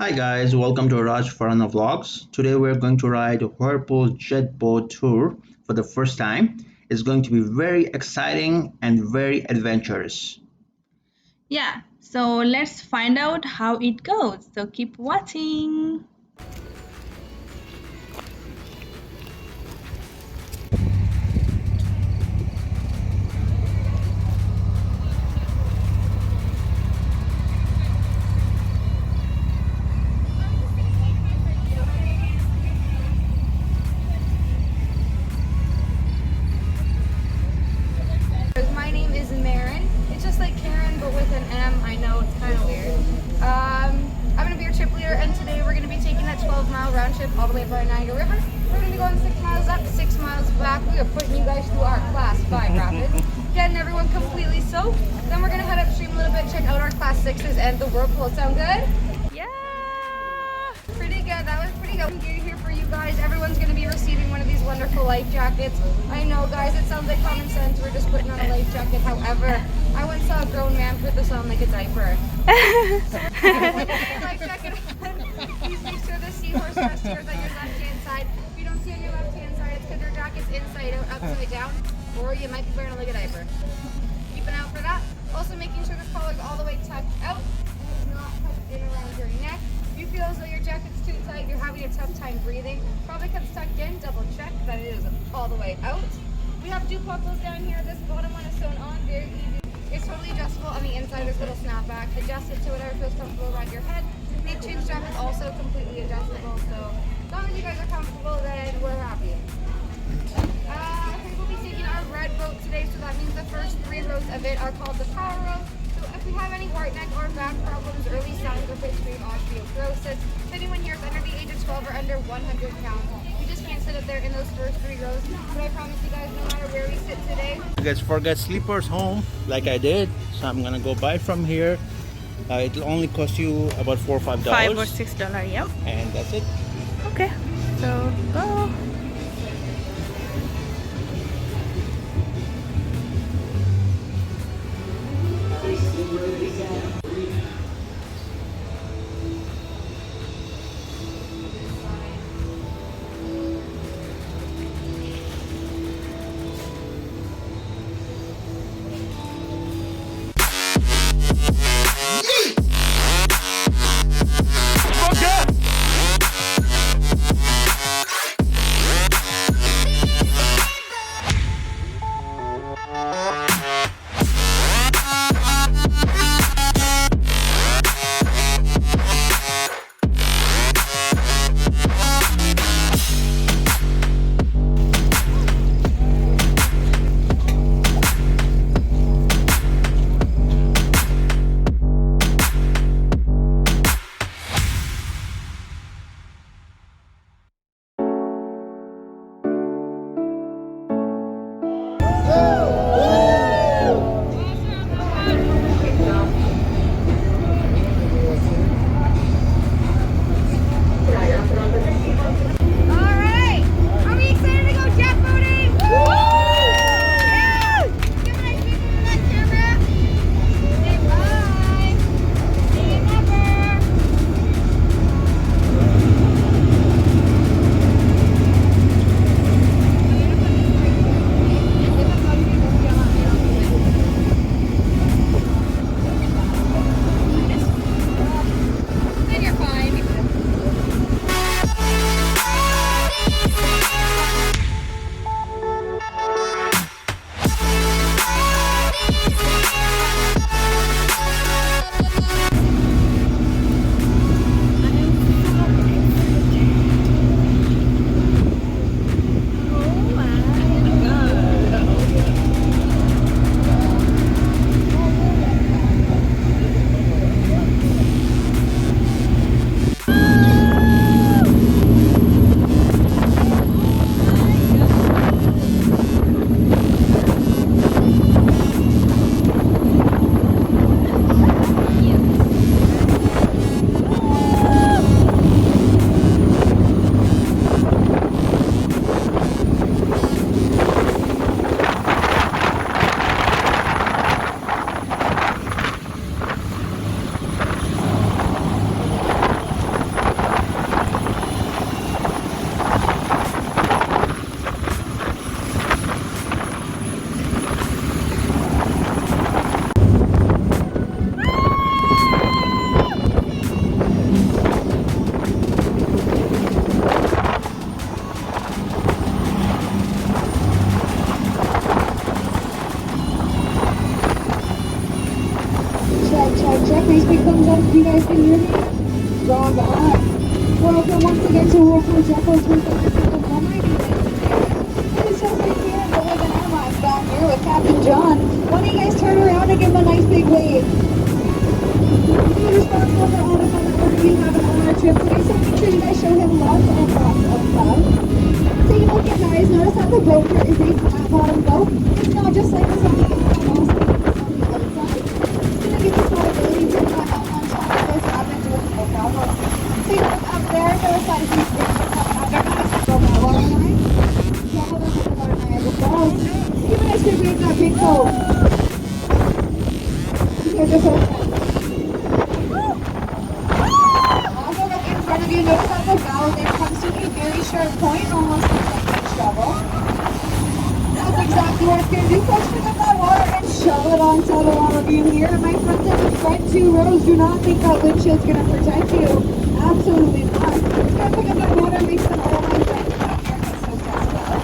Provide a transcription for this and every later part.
Hi guys, welcome to Raj Farana Vlogs. Today we're going to ride a Whirlpool Jet Boat tour for the first time. It's going to be very exciting and very adventurous. Yeah, so let's find out how it goes. So keep watching. My name is Marin. It's just like Karen, but with an M. I know it's kind of weird. I'm going to be your trip leader, and today we're going to be taking that 12-mile round trip all the way by Niagara River. We're going to be going 6 miles up, 6 miles back. We are putting you guys through our Class 5 rapids, getting everyone completely soaked. Then we're going to head upstream a little bit, check out our Class 6s and the Whirlpool. Sound good? Yeah! Pretty good. That was pretty good. Gear here for you guys. Everyone's going to be receiving one of these wonderful life jackets. I know, guys, it sounds like common sense. We're just putting on a life jacket. However, I once saw a grown man put this on like a diaper. So life jacket on. Please make sure the seahorse rest here is on your left-hand side. If you don't see on your left-hand side, it's because your jacket's inside out, upside down, or you might be wearing it like a diaper. Keep an eye out for that. Also making sure this collar is all the way tucked out and it's not tucked in around your neck. If you feel as though your jacket's too tight, you're having a tough time breathing, probably because it's tucked in, double check that it is all the way out. We have two buckles down here. This bottom one is sewn on, very easy. It's totally adjustable on the inside. There's a little snapback. Adjust it to whatever feels comfortable around your head. The chin strap is also completely adjustable, so as long as you guys are comfortable, then we're happy. I think we'll be taking our red boat today, so that means the first 3 rows of it are called the power row. So if we have any heart, neck, or back problems, early signs of extreme osteoporosis, if anyone here is under the age of 12 or under 100 pounds, we just can't sit up there in those first 3 rows. But I promise you guys, no matter where we sit today, You guys forget sleepers home like I did, so I'm gonna go buy from here. It'll only cost you about $4 or $5. $5 or $6, yep. And that's it. Okay, so go. Nice big thumbs up if you guys can hear me. Rock on. Welcome once again to Whirlpool Jet Boat. It is just like here, but with an airline down here with Captain John. Why don't you guys turn around and give him a nice big wave? Be responsible for all the fun that we're going to be having on our trip today, so make sure you guys show him lots and lots of love. Take a look at guys, notice that the boat here is a flat bottom boat. It's not just like this on the inside, also on the outside. It's going to give us that ability to cut out on top of those rapids with no problem. Take a look up there, notice that if you stick your cut out there, guys, go by the water line. Drop it over the water Niagara Falls. Give a nice big wave that big boat. Here's your first one. Also look in front of you, notice that the bow there comes to a very sharp point, almost looks like a shovel. That's exactly what it's going to do. Folks, pick up that water and shovel it onto the water beam here. And my friends in the front two rows, do not think that windshield's going to protect you. Absolutely not. Just going to pick up that water and make some all my friends back here. That's so well.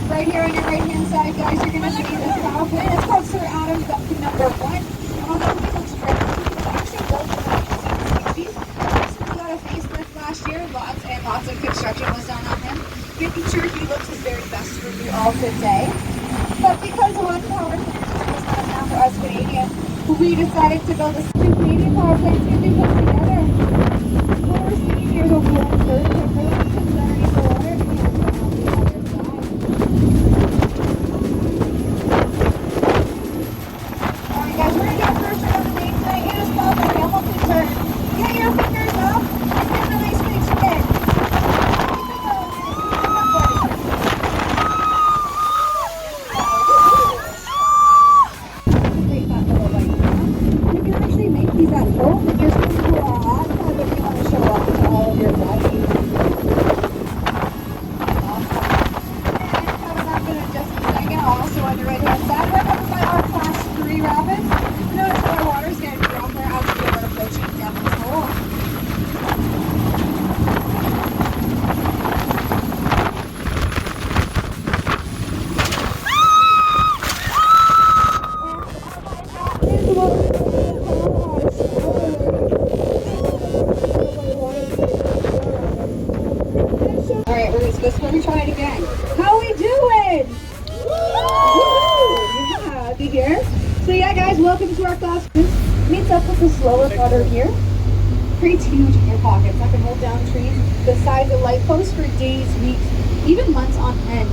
Right here on your right hand side, guys, you're going to see this bow plane. It's called Sir Adam's Dumping number 1. Although he looks great, it's actually built in the 1960s. Recently got a facelift last year. Lots and lots of construction was done on him, making sure he looks his very best for you all today. But because one power plant was not enough for us Canadians, we decided to build a two Canadian power plants and be put together. What we're seeing here is a full third temper engines underneath the water and on the other side. Alright guys, we're going to get first turn on the main tonight. It is called the Hamilton turn. Get your fingers up and give it a nice big spin. These at home, if you're supposed to do a hot tub if you want to show off to all of your buddies. Awesome. And coming up in just a second, also on the right hand side, we're over by our class 3 rapids. Notice that our water's getting rougher as we are approaching Devil's Hole. Alright, we're going to let me try it again. How we doing? Woo! Yeah, be here. So yeah guys, welcome to our class. Meets up with the slower water here. Creates huge air pockets that can hold down trees the size of light posts for days, weeks, even months on end.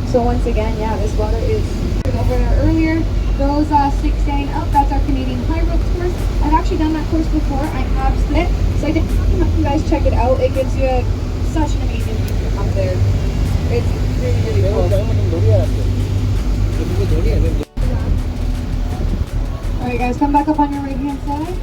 So once again, yeah, this water is over there earlier. Those sticks standing up, that's our Canadian high ropes course. I've actually done that course before. I have split, so I definitely have you guys check it out. It gives you such an amazing view from up there. It's really, really cool. Alright guys, come back up on your right hand side.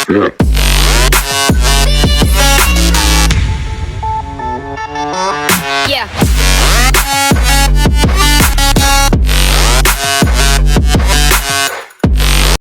Stop.